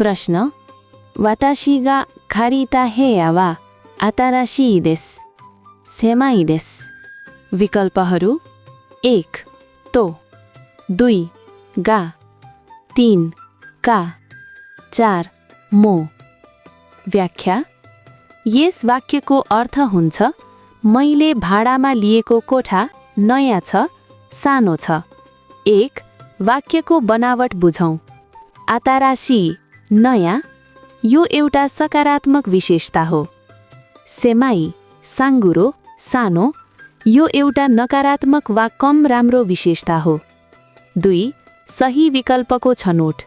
प्रश्न वाताशी गा खारिता हेया वा आताराशी देस सेमाई देस। विकल्पहरू 1 तो 2 गा 3 का 4 मो। व्याख्या यस वाक्यको अर्थ हुन्छ मैले भाडामा लिएको कोठा नयाँ छ सानो छ। 1 वाक्यको बनावट बुझौं। आताराशी नयाँ यो एउटा सकारात्मक विशेषता हो। सेमाई साङ्गुरो सानो यो एउटा नकारात्मक वा कम राम्रो विशेषता हो। 2 सही विकल्पको छनोट।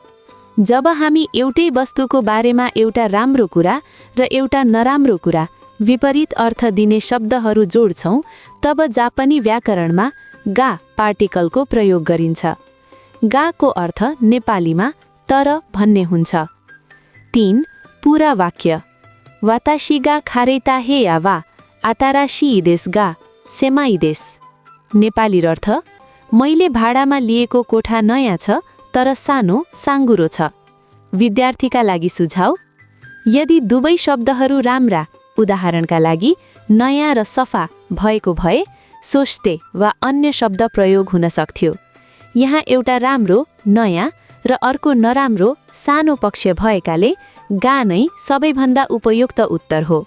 जब हामी एउटै वस्तुको बारेमा एउटा राम्रो कुरा र एउटा नराम्रो कुरा विपरीत अर्थ दिने शब्दहरू जोड्छौं तब जापानी व्याकरणमा गा पार्टिकलको प्रयोग गरिन्छ। गाको अर्थ नेपालीमा तर भन्ने हुन्छ। 3 पूरा वाक्य वाताशी गा खारेता हेया वा आताराशी देस गा सेमाई देस। नेपाली अर्थ मैले भाडामा लिएको कोठा नयाँ छ तर सानो साङ्गुरो छ। विद्यार्थीका लागि सुझाव यदि दुवै शब्दहरू राम्रा उदाहरणका लागि नयाँ र सफा भएको भए सोच्ते वा अन्य शब्द प्रयोग हुन सक्थ्यो। यहाँ एउटा राम्रो नयाँ र अर्को नराम्रो सानो पक्ष भएकाले गा नै सबैभन्दा उपयुक्त उत्तर हो।